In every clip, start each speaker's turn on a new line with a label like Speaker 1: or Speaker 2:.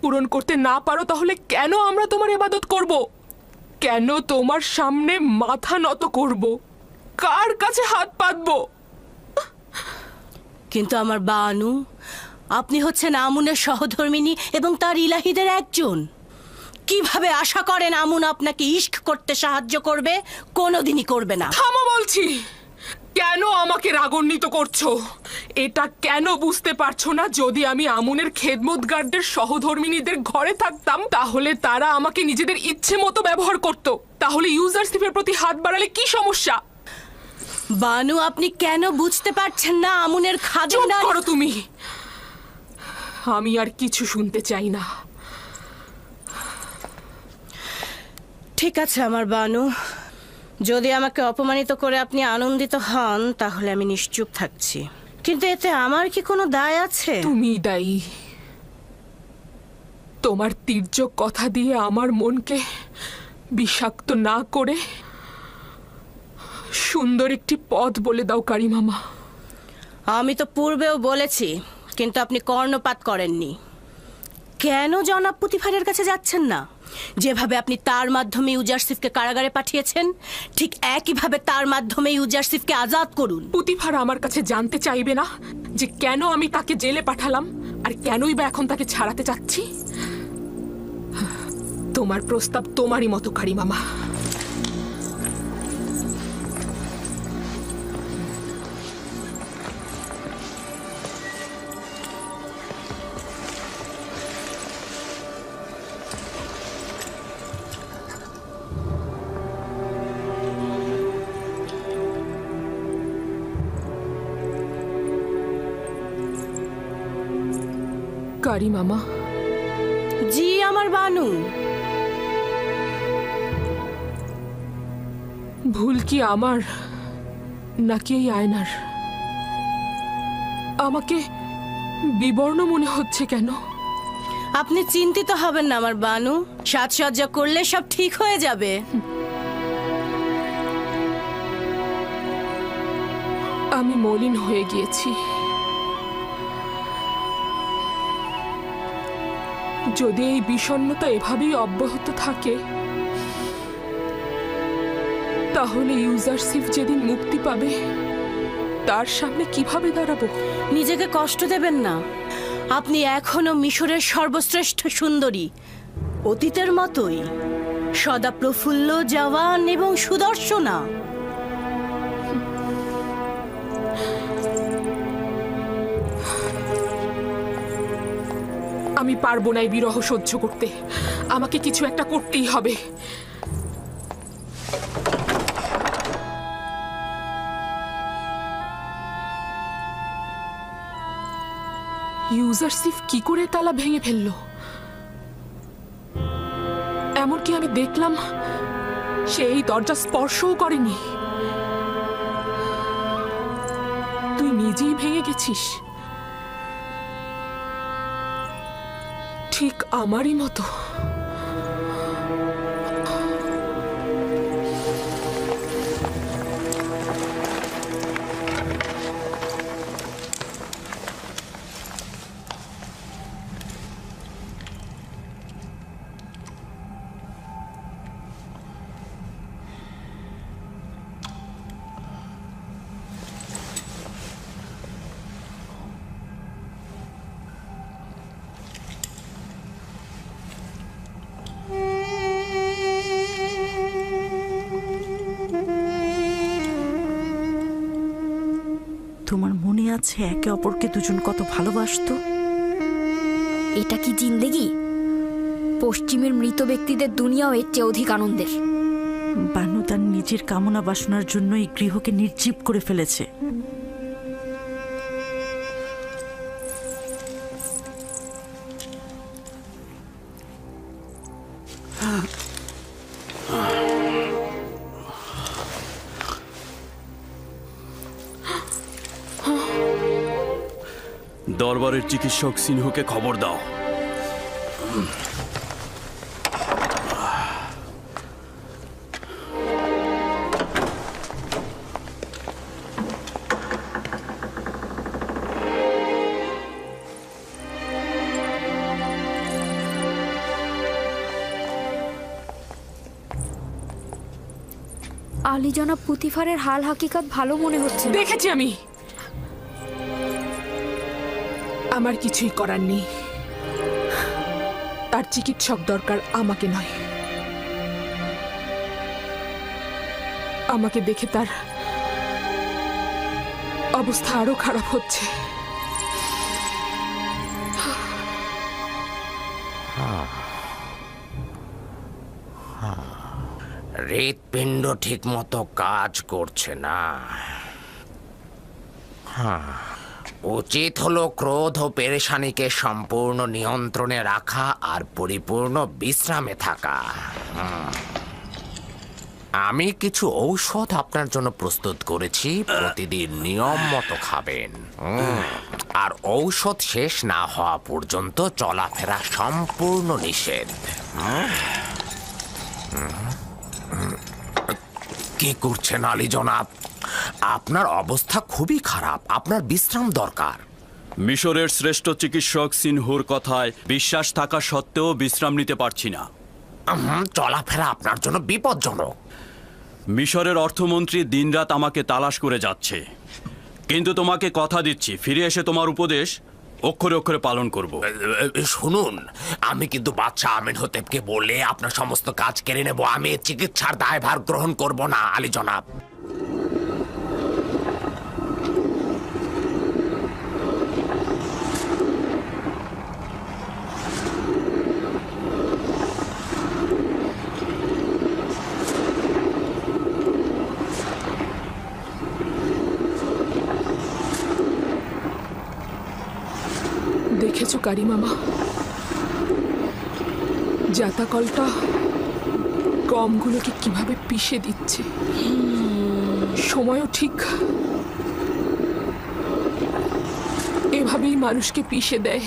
Speaker 1: পূরণ করতে না পারো তাহলে কেন আমরা তোমার ইবাদত করব? কেন তোমার সামনে মাথা নত করব? কার কাছে হাত পাতবো?
Speaker 2: কিন্তু আমার বানু, আপনি হচ্ছেন আমুনের সহধর্মিনী এবং তার ইলাহিদের একজন। কিভাবে আশা করেন আমুন আপনাকে ইশক করতে সাহায্য করবে? কোনোদিনই করবে না।
Speaker 1: থামো বলছি। কেন আমাকে রাগান্বিত করছো? এটা কেন বুঝতে পারছো না? যদি আমি আমুনের খেদমতগারদের সহধর্মিনীদের ঘরে থাকতাম তাহলে তারা আমাকে নিজেদের ইচ্ছে মতো ব্যবহার করত। তাহলে ইউজারশিপের প্রতি হাত বাড়ালে কি সমস্যা?
Speaker 2: বানু, আপনি কেন বুঝতে পারছেন না আমুনের খাদেম
Speaker 1: চুপ করো তুমি। আমি আর কিছু শুনতে চাই না।
Speaker 2: ঠিক আছে আমার বানু, যদি আমাকে অপমানিত করে আপনি আনন্দিত হন তাহলে আমি নিশ্চুপ থাকছি, কিন্তু এতে আমার কি কোনো দায় আছে?
Speaker 1: তুমি দায়ী। তোমার তীর্যক কথা দিয়ে আমার মনকে বিষাক্ত না করে সুন্দর একটি পথ বলে দাও কারিমামা।
Speaker 2: আমি তো পূর্বেও বলেছি, কিন্তু আপনি কর্ণপাত করেননি। কেন জনাব পুতিফারের কাছে যাচ্ছেন না? যেভাবে আপনি তার মাধ্যমে ইউজারশিফকে কারাগারে পাঠিয়েছেন, ঠিক একইভাবে তার মাধ্যমে ইউজারশিফকে আজাদ করুন।
Speaker 1: পুতিফার আমার কাছে জানতে চাইবে না যে কেন আমি তাকে জেলে পাঠালাম আর কেনই বা এখন তাকে ছাড়াতে চাচ্ছি? তোমার প্রস্তাব তোমারই মতো কারিমামা। কারিমামা।
Speaker 2: জি আমার বানু।
Speaker 1: ভুল কি আমার নাকি এই আয়নার? আমাকে বিবর্ণ মনে হচ্ছে কেন?
Speaker 2: আপনি চিন্তিত হবেন না আমার বানু, সাজসজ্জা করলে সব ঠিক হয়ে যাবে।
Speaker 1: আমি মলিন হয়ে গিয়েছি। যদি এই বিষণ্ণতা এভাবেই অব্যাহত থাকে তাহলে ইউজারশিপ যেদিন মুক্তি পাবে তার সামনে কিভাবে দাঁড়াবো?
Speaker 2: নিজেকে কষ্ট দেবেন না। আপনি এখনো মিশরের সর্বশ্রেষ্ঠ সুন্দরী, অতীতের মতোই সদা প্রফুল্ল, জওয়ান এবং সুদর্শনা।
Speaker 1: আমি পারবো না এই বিরহ সহ্য করতে। আমাকে কিছু একটা করতেই হবে। ইউজারশিপ কি করে তালা ভেঙে ফেললো? এমনকি আমি দেখলাম সে এই দরজা স্পর্শও করেনি। তুই নিজেই ভেঙে গেছিস, ঠিক আমারই মতো।
Speaker 3: তোমার মনে আছে একে অপরকে দুজন কত ভালোবাসতো?
Speaker 4: এটা কি জিন্দেগি? পশ্চিমের মৃত ব্যক্তিদের দুনিয়াও এর চেয়ে অধিক আনন্দের।
Speaker 3: বানু তার নিজের কামনা বাসনার জন্য এই গৃহকে নির্জীব করে ফেলেছে।
Speaker 5: দরবারের চিকিৎসক সিনহুকে খবর দাও।
Speaker 4: আলী জনাব পুতিফারের হাল হাকিকত ভালো মনে হচ্ছে না।
Speaker 1: দেখেছি আমি, আমার কিছুই করার নেই। তার চিকিৎসক দরকার, আমাকে নয়। আমাকে দেখে তার অবস্থা আরো খারাপ হচ্ছে।
Speaker 6: হৃৎপিণ্ড ঠিক মতো কাজ করছে না। উচিত হলো ক্রোধ ও পেরেশানিকে সম্পূর্ণ নিয়ন্ত্রণে রাখা আর পরিপূর্ণ বিশ্রামে থাকা। আমি কিছু ঔষধ আপনার জন্য প্রস্তুত করেছি, প্রতিদিন নিয়ম মতো খাবেন। আর ঔষধ শেষ না হওয়া পর্যন্ত চলাফেরা সম্পূর্ণ নিষেধ। কি করছেন আলী জনাব? আপনার অবস্থা খুবই খারাপ, আপনার বিশ্রাম দরকার।
Speaker 5: মিশরের শ্রেষ্ঠ চিকিৎসক সিনহুর কথায় বিশ্বাস থাকা সত্ত্বেও বিশ্রাম নিতে পারছি না।
Speaker 6: চলাফেরা আপনার জন্য বিপজ্জনক।
Speaker 5: মিশরের অর্থমন্ত্রী দিনরাত আমাকে তালাশ করে যাচ্ছে, কিন্তু তোমাকে কথা দিচ্ছি ফিরে এসে তোমার উপদেশ অক্ষরে অক্ষরে পালন করব।
Speaker 6: শুনুন, আমি কিন্তু বাদশাহ আমিন হতেবকে বলে আপনার সমস্ত কাজ কেড়ে নেব। আমি চিকিৎসার দায়ভার গ্রহণ করব না আলী জনাব।
Speaker 1: দেখেছো কারি মামা, জাতাকলটা গমগুলোকে কিভাবে পিষে দিচ্ছে। সময়ও ঠিক এভাবেই মানুষকে পিষে দেয়।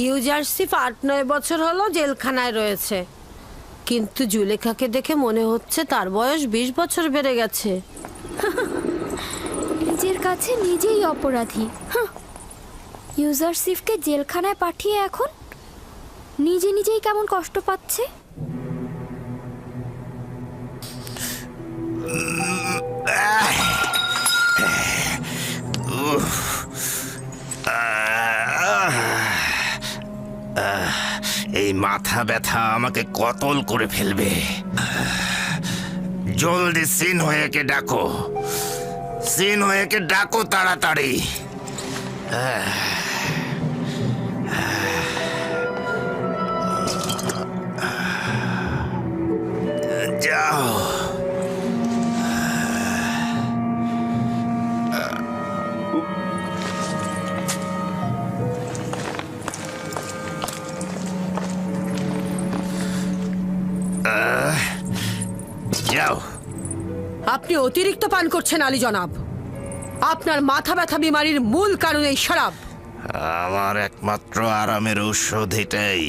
Speaker 7: ইউজারসিফ 8-9 বছর হলো জেলখানায় রয়েছে, কিন্তু জুলেখাকে দেখে মনে হচ্ছে তার বয়স 20 বছর বেড়ে গেছে।
Speaker 4: নিজের কাছে নিজেই অপরাধী। ইউজারসিফকে জেলখানায় পাঠিয়ে এখন নিজে নিজেই কেমন কষ্ট পাচ্ছে।
Speaker 6: এই মাথা ব্যথা আমাকে কতল করে ফেলবে। জলদি সিনহোয়েকে ডাকো, সিনহোয়েকে ডাকো তাড়াতাড়ি। যাও। যাও।
Speaker 7: আপনি অতিরিক্ত পান করছেন আলী জনাব। আপনার মাথা ব্যথা বিমারির মূল কারণ এই শরাব।
Speaker 6: আমার একমাত্র আরামের ঔষধ এটাই।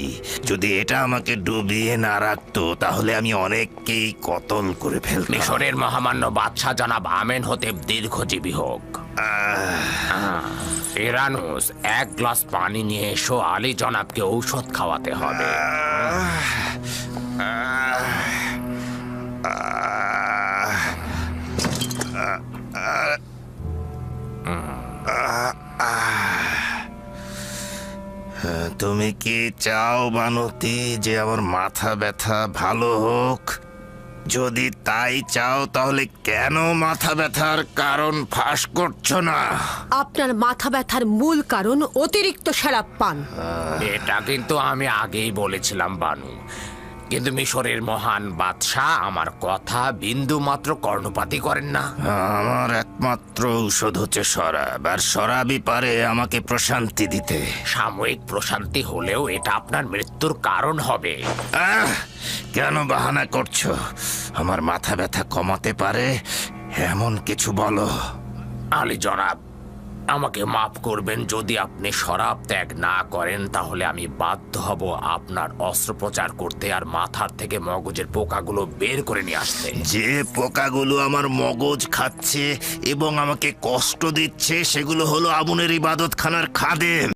Speaker 6: যদি এটা আমাকে ডুবিয়ে না রাখতো তাহলে আমি অনেককেই কতল করে ফেলতাম। মিশরের মহামান্য বাদশাহ জনাব আমেন হতেব দীর্ঘজীবী হোক। ইরানুস, 1 গ্লাস পানি নিয়ে এসো, আলী জনাবকে ঔষধ খাওয়াতে হবে। তুমি কি চাও বানতি যে আমার মাথা ব্যথা ভালো হোক? যদি তাই চাও তাহলে কেন মাথা ব্যথার কারণ ফাঁস করছো না?
Speaker 7: আপনার মাথা ব্যথার মূল কারণ অতিরিক্ত শরাব পান।
Speaker 6: এটা কিন্তু আমি আগেই বলেছিলাম বানু, কিন্তু মিশরের মহান বাদশাহ আমার কথা বিন্দু মাত্র কর্ণপাতই করেন না। আমার একমাত্র ঔষধ হচ্ছে শরাব, আর শরাবই পারে আমাকে প্রশান্তি দিতে। সাময়িক প্রশান্তি হলেও এটা আপনার মৃত্যুর কারণ হবে। কেন বাহানা করছো? আমার মাথা ব্যথা কমাতে পারে এমন কিছু বলো। আলী জনাব, আমাকে মাফ করবেন। যদি আপনি শরাব ত্যাগ না করেন তাহলে আমি বাধ্য হব আপনার অস্ত্রোপচার করতে আর মাথার থেকে মগজের পোকাগুলো বের করে নিয়ে আসতে।
Speaker 8: যে পোকাগুলো আমার মগজ খাচ্ছে এবং আমাকে কষ্ট দিচ্ছে সেগুলো হলো আগুনের ইবাদতখানার খাদেম।